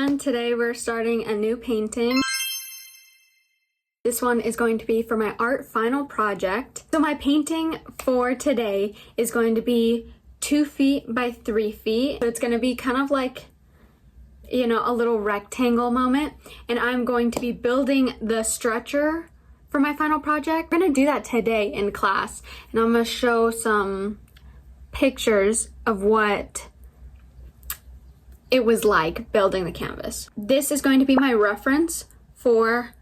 everyone, today we're starting a new painting. This one is going to be for my art final project. So my painting for today is going to be 2 feet by 3 feet. So it's going to be kind of like, you know, a little rectangle moment. And I'm going to be building the stretcher for my final project. We're going to do that today in class. And I'm going to show some pictures of what it was like building the canvas. This is going to be my reference for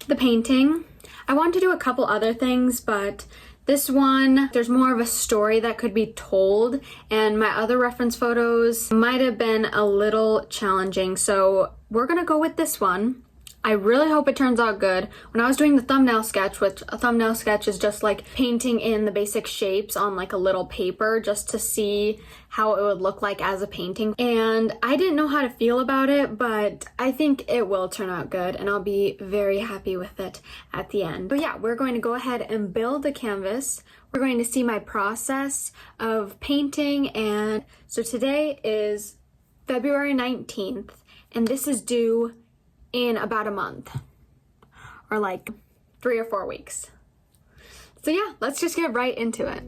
the painting. I want to do a couple other things, but this one, there's more of a story that could be told, and my other reference photos might have been a little challenging, so we're gonna go with this one. I really hope it turns out good. When I was doing the thumbnail sketch, which a thumbnail sketch is just like painting in the basic shapes on like a little paper just to see how it would look like as a painting. And I didn't know how to feel about it, but I think it will turn out good and I'll be very happy with it at the end. But yeah, we're going to go ahead and build the canvas. We're going to see my process of painting. And so today is February 19th, and this is due in about a month, or like 3 or 4 weeks. So yeah, let's just get right into it.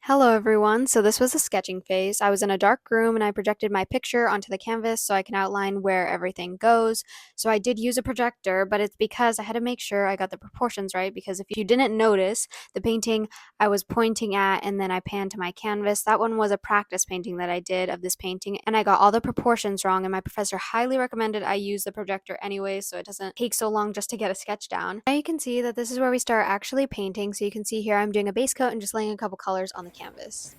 Hello everyone, so this was a sketching phase. I was in a dark room and I projected my picture onto the canvas so I can outline where everything goes. So I did use a projector, but it's because I had to make sure I got the proportions right, because if you didn't notice, the painting I was pointing at and then I panned to my canvas, that one was a practice painting that I did of this painting, and I got all the proportions wrong, and my professor highly recommended I use the projector anyway so it doesn't take so long just to get a sketch down. Now you can see that this is where we start actually painting, so you can see here I'm doing a base coat and just laying a couple colors on the canvas.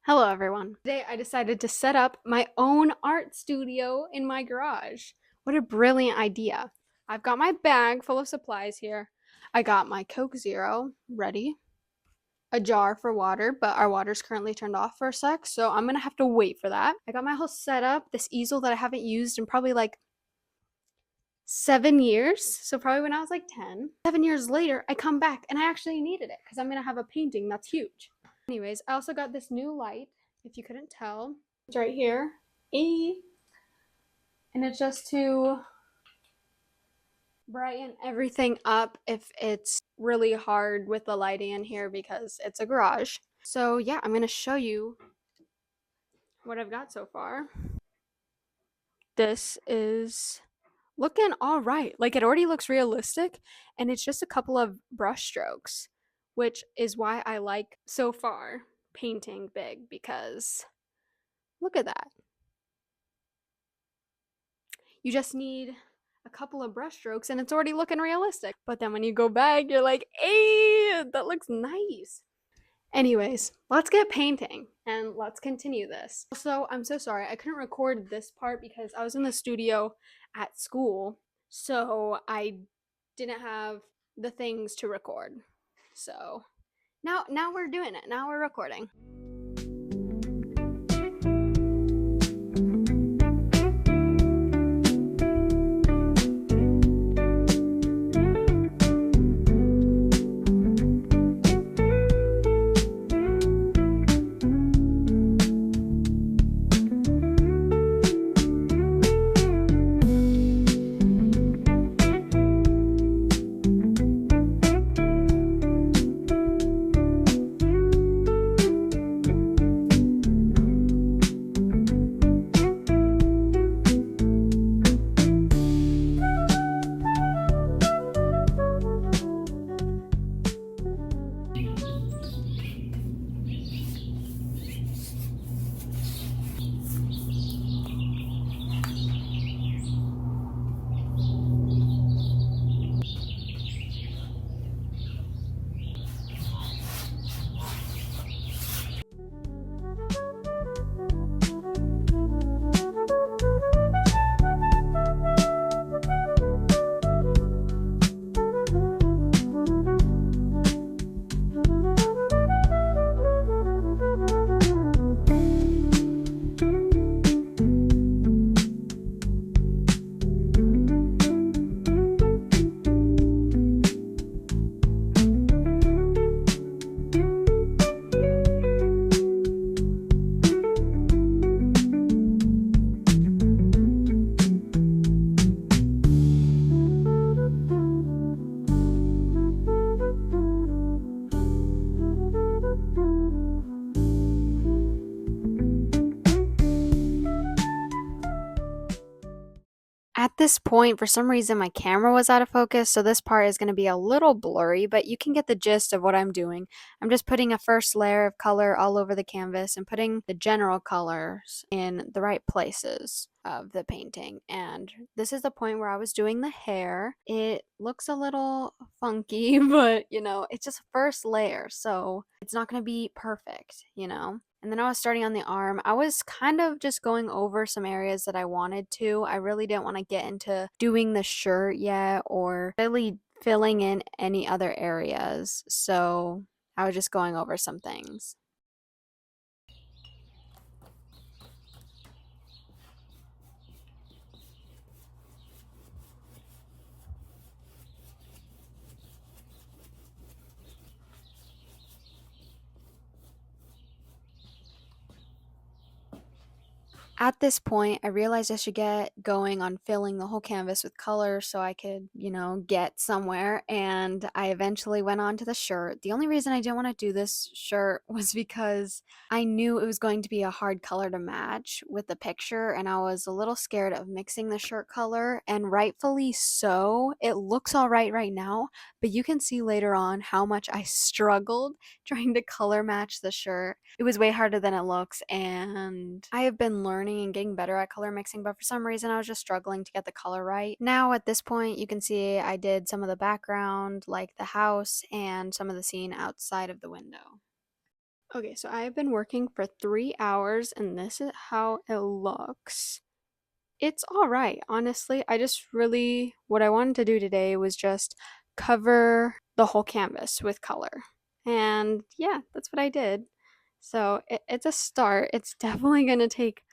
Hello everyone. Today I decided to set up my own art studio in my garage. What a brilliant idea. I've got my bag full of supplies here. I got my Coke Zero ready, a jar for water, but our water's currently turned off for a sec, so I'm gonna have to wait for that. I got my whole setup, this easel that I haven't used in probably like 7 years, so probably when I was like 10. 7 years later, I come back and I actually needed it because I'm gonna have a painting that's huge. Anyways, I also got this new light, if you couldn't tell. It's right here. And it's just to brighten everything up if it's really hard with the lighting in here because it's a garage. So yeah, I'm gonna show you what I've got so far. This is looking all right. Like, it already looks realistic, and it's just a couple of brush strokes, which is why I like so far painting big, because look at that. You just need a couple of brush strokes and it's already looking realistic. But then when you go back, you're like, hey, that looks nice. Anyways, let's get painting and let's continue this. Also, I'm so sorry I couldn't record this part because I was in the studio at school, so I didn't have the things to record. So now we're doing it. Now we're recording. At this point, for some reason, my camera was out of focus, so this part is going to be a little blurry, but you can get the gist of what I'm doing. I'm just putting a first layer of color all over the canvas and putting the general colors in the right places of the painting. And this is the point where I was doing the hair. It looks a little funky, but it's just a first layer, so it's not going to be perfect. And then I was starting on the arm. I was kind of just going over some areas that I wanted to. I really didn't want to get into doing the shirt yet or really filling in any other areas. So I was just going over some things. At this point, I realized I should get going on filling the whole canvas with color so I could, get somewhere. And I eventually went on to the shirt. The only reason I didn't want to do this shirt was because I knew it was going to be a hard color to match with the picture. And I was a little scared of mixing the shirt color. And rightfully so. It looks all right now. But you can see later on how much I struggled trying to color match the shirt. It was way harder than it looks, and I have been learning and getting better at color mixing, but for some reason I was just struggling to get the color right. Now at this point, you can see I did some of the background, like the house, and some of the scene outside of the window. Okay, so I have been working for 3 hours, and this is how it looks. It's all right, honestly. What I wanted to do today was just cover the whole canvas with color. And yeah, that's what I did. So it's a start. It's definitely going to take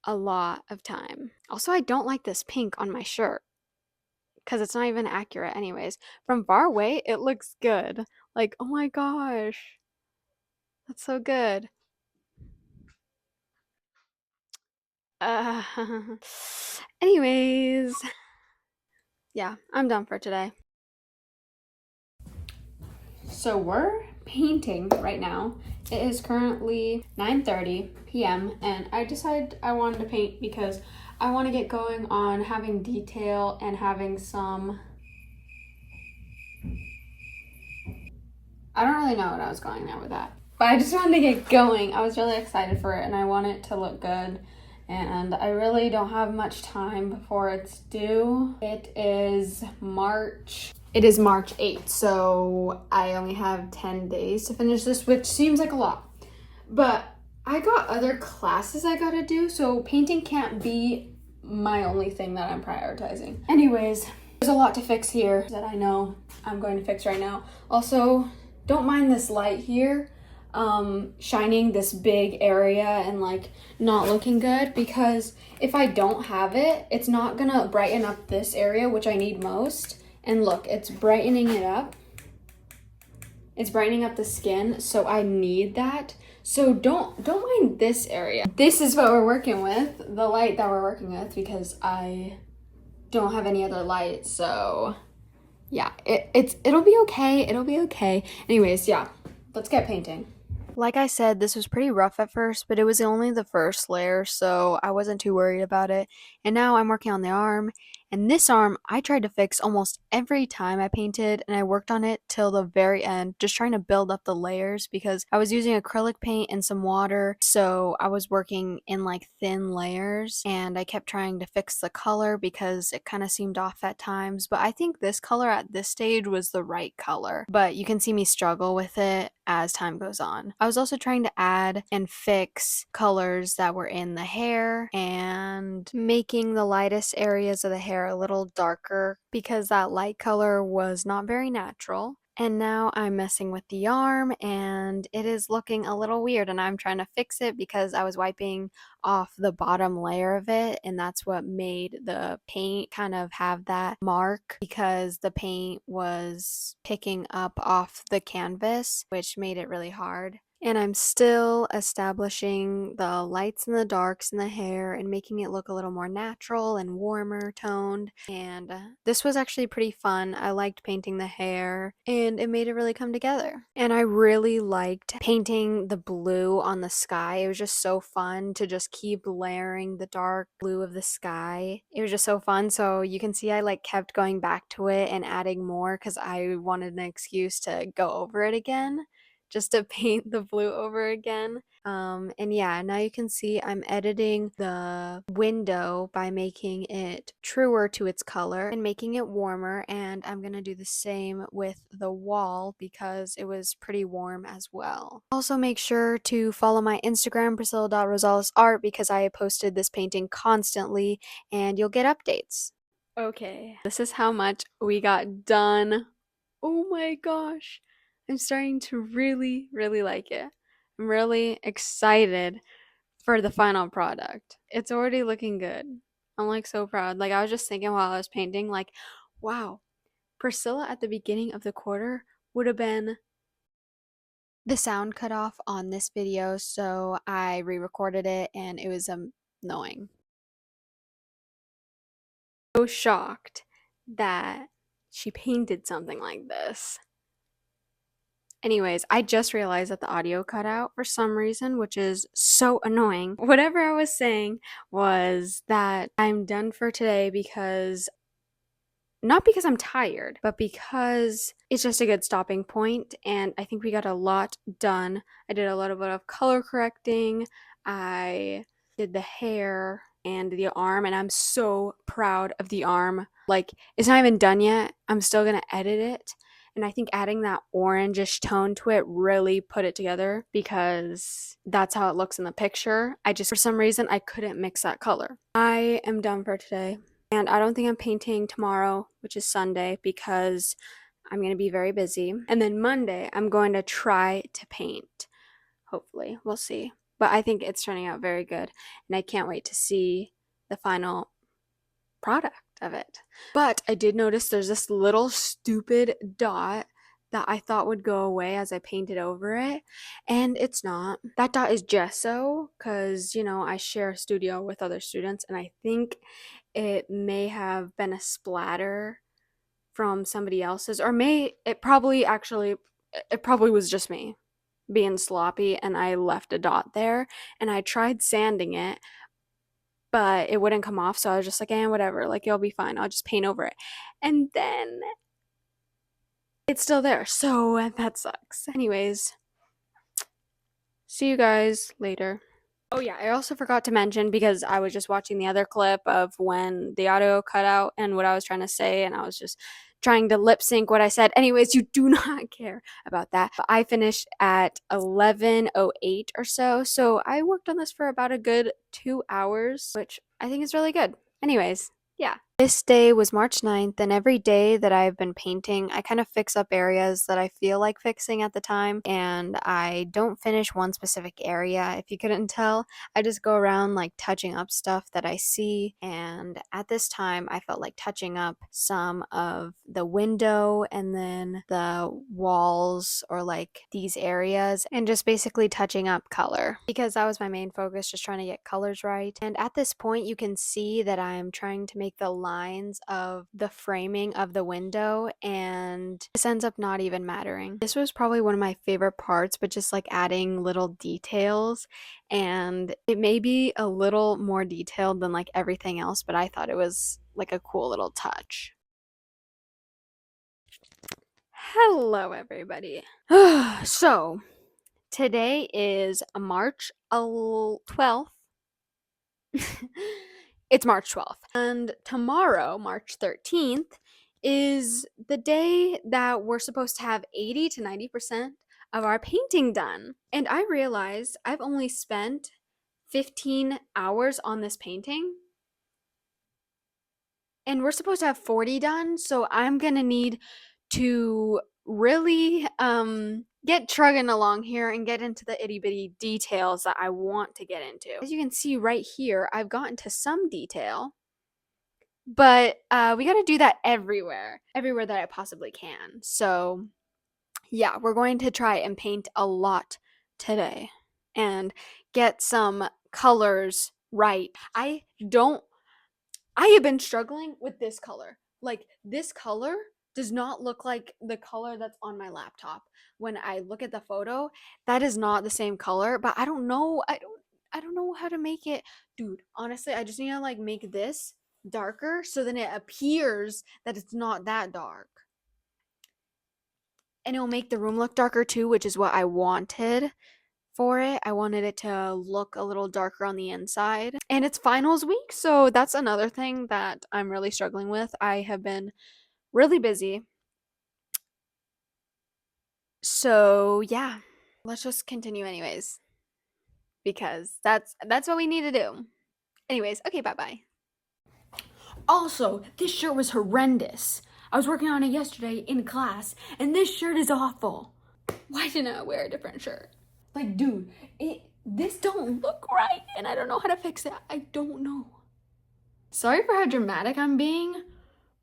a lot of time. Also, I don't like this pink on my shirt because it's not even accurate, anyways. From far away, it looks good. Like, oh my gosh, that's so good. Uh, anyways, yeah, I'm done for today. So we're painting right now. It is currently 9:30 p.m. and I decided I wanted to paint because I want to get going on having detail and having some... I don't really know what I was going there with that, but I just wanted to get going. I was really excited for it and I want it to look good and I really don't have much time before it's due. It is March 8th, so I only have 10 days to finish this, which seems like a lot. But I got other classes I gotta do, so painting can't be my only thing that I'm prioritizing. Anyways, there's a lot to fix here that I know I'm going to fix right now. Also, don't mind this light here shining this big area and like not looking good, because if I don't have it, it's not gonna brighten up this area, which I need most. And look, it's brightening it up. It's brightening up the skin, so I need that. So don't mind this area. This is what we're working with, the light that we're working with, because I don't have any other light. So yeah, it'll be okay. It'll be okay. Anyways, yeah, let's get painting. Like I said, this was pretty rough at first, but it was only the first layer, so I wasn't too worried about it. And now I'm working on the arm. And this arm, I tried to fix almost every time I painted, and I worked on it till the very end, just trying to build up the layers because I was using acrylic paint and some water, so I was working in like thin layers, and I kept trying to fix the color because it kind of seemed off at times. But I think this color at this stage was the right color, but you can see me struggle with it as time goes on. I was also trying to add and fix colors that were in the hair and making the lightest areas of the hair a little darker because that light color was not very natural. And now I'm messing with the arm and it is looking a little weird, and I'm trying to fix it because I was wiping off the bottom layer of it, and that's what made the paint kind of have that mark because the paint was picking up off the canvas, which made it really hard. And I'm still establishing the lights and the darks in the hair and making it look a little more natural and warmer toned. And this was actually pretty fun. I liked painting the hair and it made it really come together. And I really liked painting the blue on the sky. It was just so fun to just keep layering the dark blue of the sky. It was just so fun. So you can see I like kept going back to it and adding more because I wanted an excuse to go over it again, just to paint the blue over again. And yeah, now you can see I'm editing the window by making it truer to its color and making it warmer, and I'm gonna do the same with the wall because it was pretty warm as well. Also make sure to follow my Instagram, Priscilla.rosales.art, because I posted this painting constantly and you'll get updates. Okay, this is how much we got done. Oh my gosh. I'm starting to really, really like it. I'm really excited for the final product. It's already looking good. I'm like so proud. Like I was just thinking while I was painting, like, wow, Priscilla at the beginning of the quarter would have been. The sound cut off on this video, so I re-recorded it and it was annoying. So shocked that she painted something like this. Anyways, I just realized that the audio cut out for some reason, which is so annoying. Whatever I was saying was that I'm done for today because not because I'm tired, but because it's just a good stopping point, and I think we got a lot done. I did a little bit of color correcting, I did the hair and the arm, and I'm so proud of the arm. Like, it's not even done yet. I'm still gonna edit it, and I think adding that orangish tone to it really put it together because that's how it looks in the picture. I just, for some reason, I couldn't mix that color. I am done for today. And I don't think I'm painting tomorrow, which is Sunday, because I'm going to be very busy. And then Monday, I'm going to try to paint. Hopefully, we'll see. But I think it's turning out very good. And I can't wait to see the final product of it. But I did notice there's this little stupid dot that I thought would go away as I painted over it, and it's not. That dot is gesso because, you know, I share a studio with other students, and I think it may have been a splatter from somebody else's, or it probably was just me being sloppy and I left a dot there, and I tried sanding it, but it wouldn't come off, so I was just like, whatever, like, it'll be fine, I'll just paint over it. And then it's still there, so that sucks. Anyways, see you guys later. Oh yeah, I also forgot to mention because I was just watching the other clip of when the audio cut out and what I was trying to say, and I was just trying to lip sync what I said. Anyways, you do not care about that. But I finished at 11:08 or so. So I worked on this for about a good 2 hours, which I think is really good. Anyways, yeah. This day was March 9th, and every day that I've been painting, I kind of fix up areas that I feel like fixing at the time, and I don't finish one specific area. If you couldn't tell, I just go around like touching up stuff that I see, and at this time, I felt like touching up some of the window and then the walls or like these areas, and just basically touching up color because that was my main focus, just trying to get colors right. And at this point, you can see that I'm trying to make the lines of the framing of the window, and this ends up not even mattering. This was probably one of my favorite parts, but just like adding little details, and it may be a little more detailed than like everything else, but I thought it was like a cool little touch. Hello everybody. So today is March 12th. It's March 12th. And tomorrow, March 13th, is the day that we're supposed to have 80 to 90% of our painting done. And I realized I've only spent 15 hours on this painting. And we're supposed to have 40 done, so I'm going to need to really get trugging along here and get into the itty bitty details that I want to get into. As you can see right here, I've gotten to some detail, but we got to do that everywhere that I possibly can. So yeah, we're going to try and paint a lot today and get some colors right. I have been struggling with this color. Like, this color does not look like the color that's on my laptop. When I look at the photo, that is not the same color, but I don't know. I don't know how to make it. Dude, honestly, I just need to like make this darker so then it appears that it's not that dark. And it'll make the room look darker too, which is what I wanted for it. I wanted it to look a little darker on the inside. And it's finals week, so that's another thing that I'm really struggling with. I have been really busy. So, yeah. Let's just continue anyways because that's what we need to do. Anyways, okay, bye-bye. Also, this shirt was horrendous. I was working on it yesterday in class, and this shirt is awful. Why didn't I wear a different shirt? Like, dude, this don't look right, and I don't know how to fix it. I don't know. Sorry for how dramatic I'm being,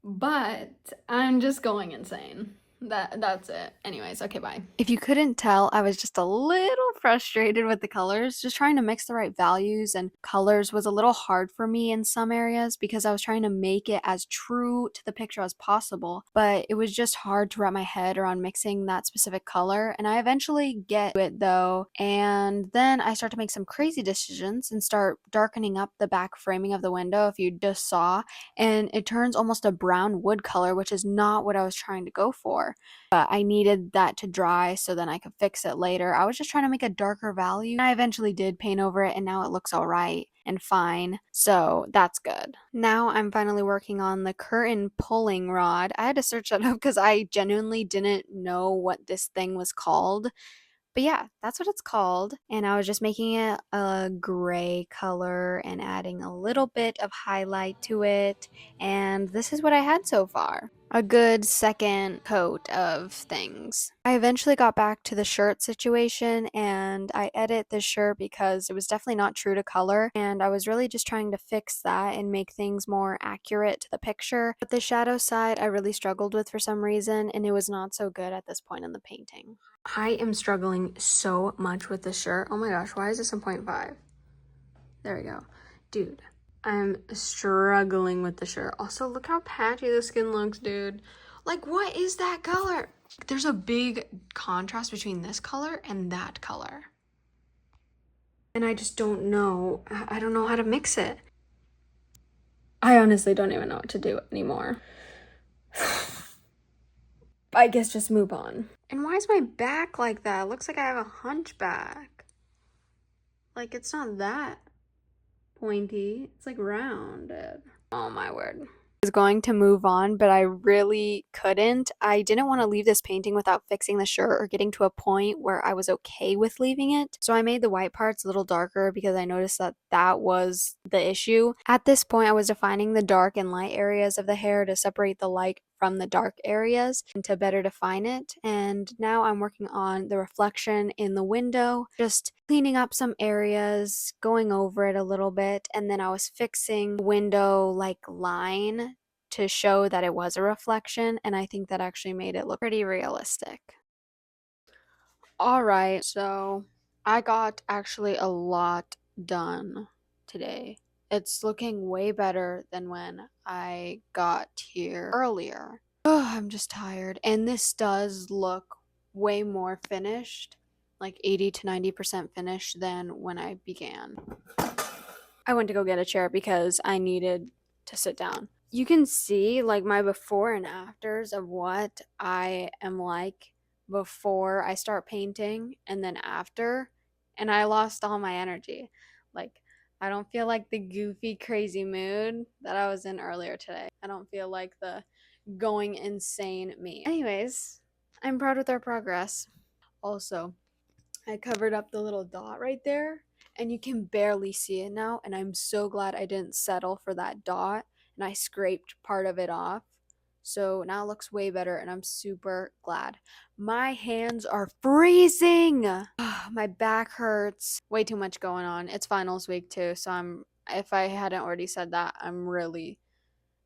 but I'm just going insane. That's it. Anyways, okay, bye. If you couldn't tell, I was just a little frustrated with the colors. Just trying to mix the right values and colors was a little hard for me in some areas because I was trying to make it as true to the picture as possible, but it was just hard to wrap my head around mixing that specific color, and I eventually get to it though, and then I start to make some crazy decisions and start darkening up the back framing of the window, if you just saw, and it turns almost a brown wood color, which is not what I was trying to go for. But I needed that to dry so then I could fix it later. I was just trying to make a darker value. I eventually did paint over it and now it looks all right and fine. So that's good. Now I'm finally working on the curtain pulling rod. I had to search that up because I genuinely didn't know what this thing was called. But yeah, that's what it's called. And I was just making it a gray color and adding a little bit of highlight to it. And this is what I had so far. A good second coat of things. I eventually got back to the shirt situation and I edit this shirt because it was definitely not true to color. And I was really just trying to fix that and make things more accurate to the picture. But the shadow side I really struggled with for some reason and it was not so good at this point in the painting. I am struggling so much with this shirt. Oh my gosh, why is this a 0.5? There we go. Dude, I'm struggling with the shirt. Also, look how patchy the skin looks, dude. Like, what is that color? There's a big contrast between this color and that color. And I just don't know. I don't know how to mix it. I honestly don't even know what to do anymore. I guess just move on. And why is my back like that? It looks like I have a hunchback. Like, it's not that pointy. It's like rounded. Oh my word. I was going to move on, but I really couldn't. I didn't want to leave this painting without fixing the shirt or getting to a point where I was okay with leaving it. So I made the white parts a little darker because I noticed that that was the issue. At this point, I was defining the dark and light areas of the hair to separate the light from the dark areas and to better define it. And now I'm working on the reflection in the window, just cleaning up some areas, going over it a little bit, and then I was fixing the window like line to show that it was a reflection, and I think that actually made it look pretty realistic. All right, so I got actually a lot done today. It's looking way better than when I got here earlier. Oh, I'm just tired. And this does look way more finished, like 80 to 90% finished than when I began. I went to go get a chair because I needed to sit down. You can see like my before and afters of what I am like before I start painting and then after, and I lost all my energy. Like, I don't feel like the goofy crazy mood that I was in earlier today. I don't feel like the going insane me. Anyways, I'm proud with our progress. Also, I covered up the little dot right there and you can barely see it now, and I'm so glad I didn't settle for that dot and I scraped part of it off. So now it looks way better and I'm super glad. My hands are freezing. My back hurts. Way too much going on. It's finals week too, so if I hadn't already said that, I'm really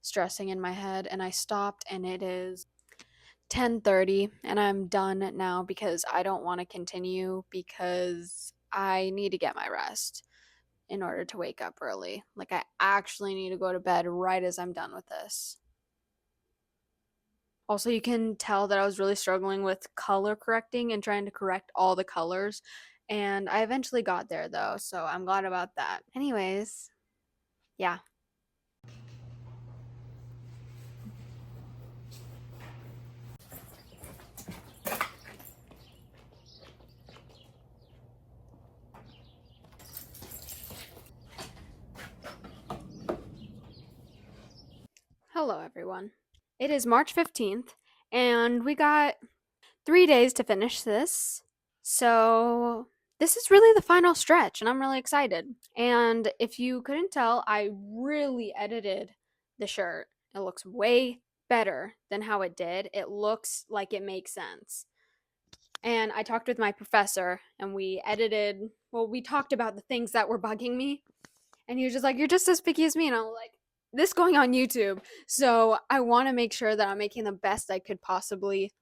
stressing in my head, and I stopped and it is 10:30 and I'm done now because I don't want to continue because I need to get my rest in order to wake up early. Like, I actually need to go to bed right as I'm done with this. Also, you can tell that I was really struggling with color correcting and trying to correct all the colors, and I eventually got there though, so I'm glad about that. Anyways, yeah. Hello everyone. It is March 15th and we got 3 days to finish this. So this is really the final stretch and I'm really excited. And if you couldn't tell, I really edited the shirt. It looks way better than how it did. It looks like it makes sense. And I talked with my professor and we talked about the things that were bugging me. And he was just like, "You're just as picky as me." And I was like, this going on YouTube. So I want to make sure that I'm making the best I could possibly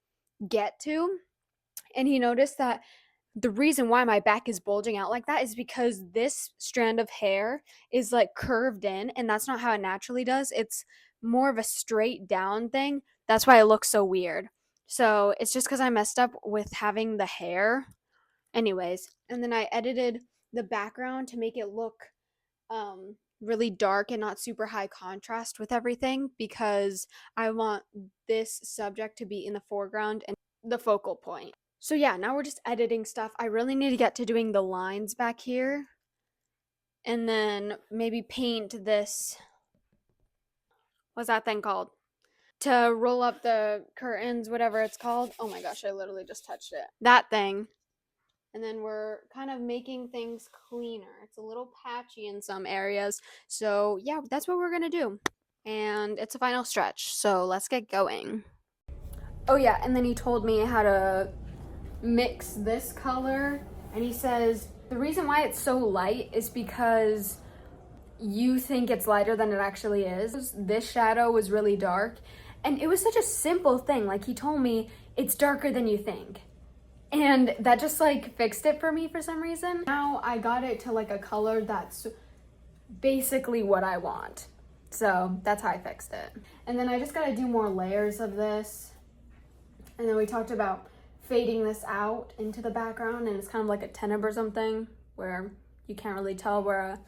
get to. And he noticed that the reason why my back is bulging out like that is because this strand of hair is like curved in, and that's not how it naturally does. It's more of a straight down thing. That's why it looks so weird. So it's just because I messed up with having the hair. Anyways, and then I edited the background to make it look really dark and not super high contrast with everything because I want this subject to be in the foreground and the focal point. So yeah, now we're just editing stuff. I really need to get to doing the lines back here and then maybe paint this, what's that thing called? To roll up the curtains, whatever it's called. Oh my gosh, I literally just touched it. That thing. And then we're kind of making things cleaner. It's a little patchy in some areas. So yeah, that's what we're gonna do. And it's a final stretch, so let's get going. Oh yeah, and then he told me how to mix this color, and he says the reason why it's so light is because you think it's lighter than it actually is. This shadow was really dark, and it was such a simple thing. Like, he told me it's darker than you think. And that just like fixed it for me for some reason. Now I got it to like a color that's basically what I want. So that's how I fixed it. And then I just gotta do more layers of this. And then we talked about fading this out into the background, and it's kind of like a teneb or something where you can't really tell where a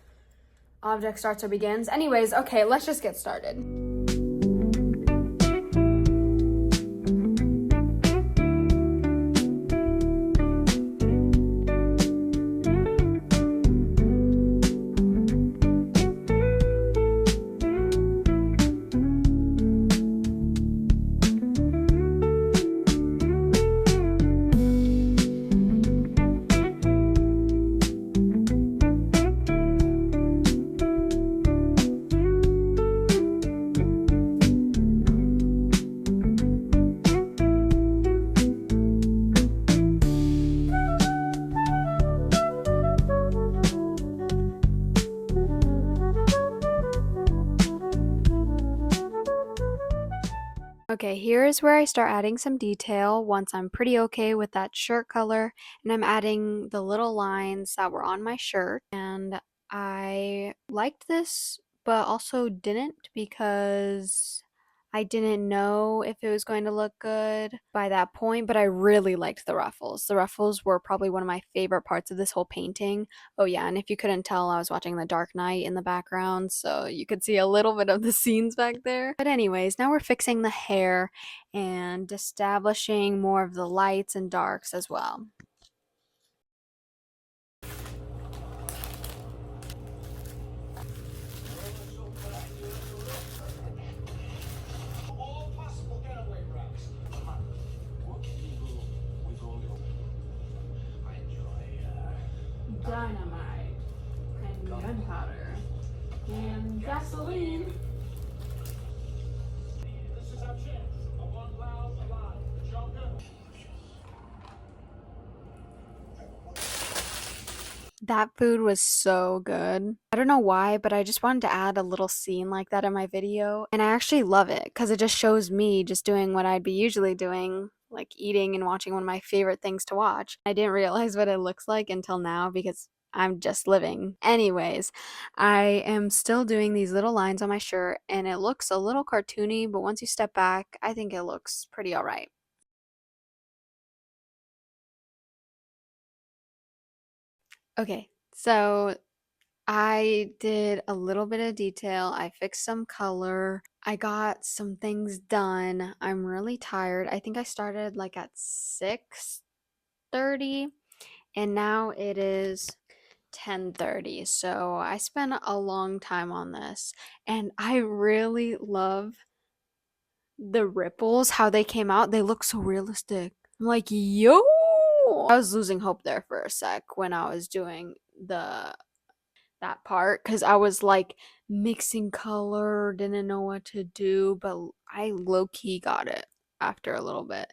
object starts or begins. Anyways, okay, let's just get started. Okay, here is where I start adding some detail once I'm pretty okay with that shirt color, and I'm adding the little lines that were on my shirt. And I liked this, but also didn't because I didn't know if it was going to look good by that point, but I really liked the ruffles. The ruffles were probably one of my favorite parts of this whole painting. Oh yeah, and if you couldn't tell, I was watching The Dark Knight in the background, so you could see a little bit of the scenes back there. But anyways, now we're fixing the hair and establishing more of the lights and darks as well. Dynamite and gunpowder and gasoline. That food was so good. I don't know why, but I just wanted to add a little scene like that in my video. And I actually love it because it just shows me just doing what I'd be usually doing, like eating and watching one of my favorite things to watch. I didn't realize what it looks like until now because I'm just living. Anyways, I am still doing these little lines on my shirt and it looks a little cartoony, but once you step back, I think it looks pretty alright. Okay, so I did a little bit of detail. I fixed some color. I got some things done. I'm really tired. I think I started like at 6:30 and now it is 10:30. So I spent a long time on this and I really love the ripples, how they came out. They look so realistic. I'm like, yo! I was losing hope there for a sec when I was doing that part because I was like mixing color, didn't know what to do, but I low key got it after a little bit.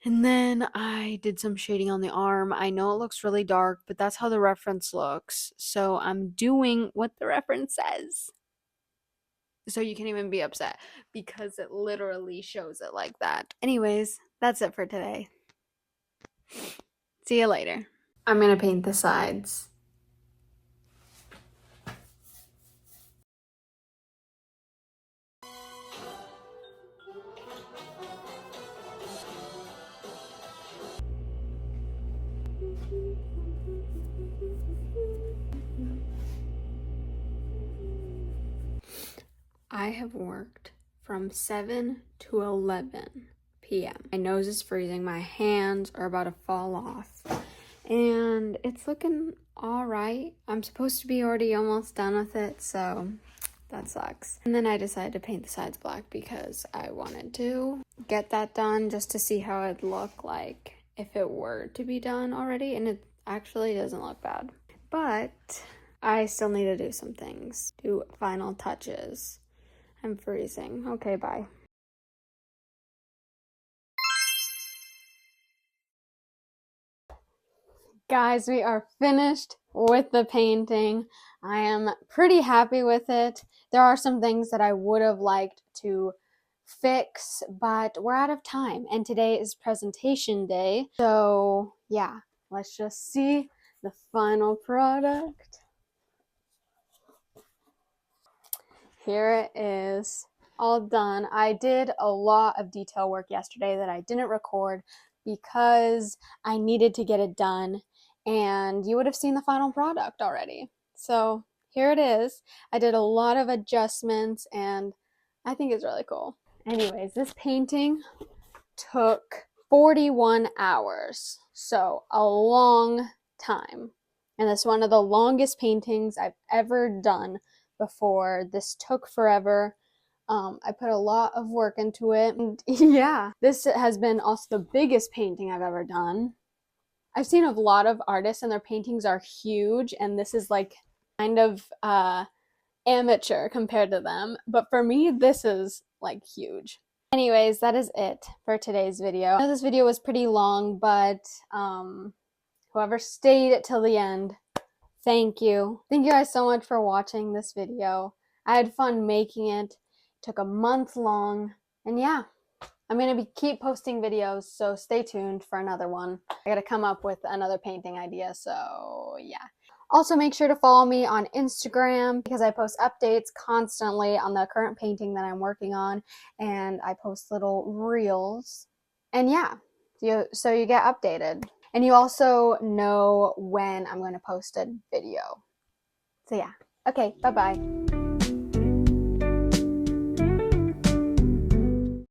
And then I did some shading on the arm. I know it looks really dark, but that's how the reference looks. So I'm doing what the reference says. So you can't even be upset because it literally shows it like that. Anyways, that's it for today. See you later. I'm gonna paint the sides. I have worked from 7 to 11 p.m. My nose is freezing, my hands are about to fall off, and it's looking all right. I'm supposed to be already almost done with it, so that sucks. And then I decided to paint the sides black because I wanted to get that done just to see how it'd look like if it were to be done already, and it actually doesn't look bad. But I still need to do some things, do final touches. I'm freezing. Okay, bye. Guys, we are finished with the painting. I am pretty happy with it. There are some things that I would have liked to fix, but we're out of time. And today is presentation day. So yeah, let's just see the final product. Here it is, all done. I did a lot of detail work yesterday that I didn't record because I needed to get it done, and you would have seen the final product already. So here it is. I did a lot of adjustments and I think it's really cool. Anyways, this painting took 41 hours, so a long time. And it's one of the longest paintings I've ever done before. This took forever. I put a lot of work into it. And yeah, this has been also the biggest painting I've ever done. I've seen a lot of artists and their paintings are huge, and this is like kind of amateur compared to them. But for me, this is like huge. Anyways, that is it for today's video. I know this video was pretty long, but whoever stayed till the end, thank you. Thank you guys so much for watching this video. I had fun making it. It took a month long. And yeah, I'm going to keep posting videos, so stay tuned for another one. I got to come up with another painting idea, so yeah. Also, make sure to follow me on Instagram because I post updates constantly on the current painting that I'm working on, and I post little reels. And yeah, so you get updated. And you also know when I'm going to post a video. So yeah. Okay, bye-bye.